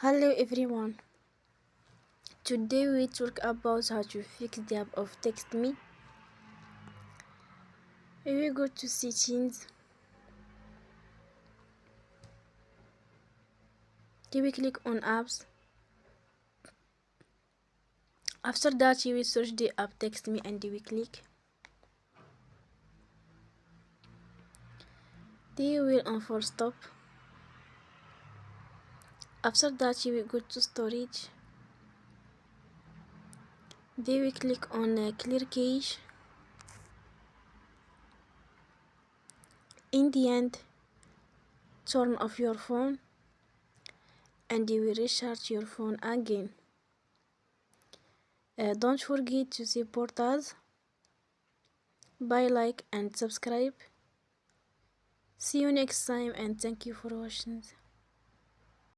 Hello everyone. Today we talk about how to fix the app of TextMe. We go to settings. Then we click on apps. After that you will search the app TextMe and we click. Then you will on for stop. After that you will go to storage. Then we click on clear cache. In the end, turn off your phone and you will recharge your phone again. Don't forget to support us by like and subscribe. See you next time and thank you for watching.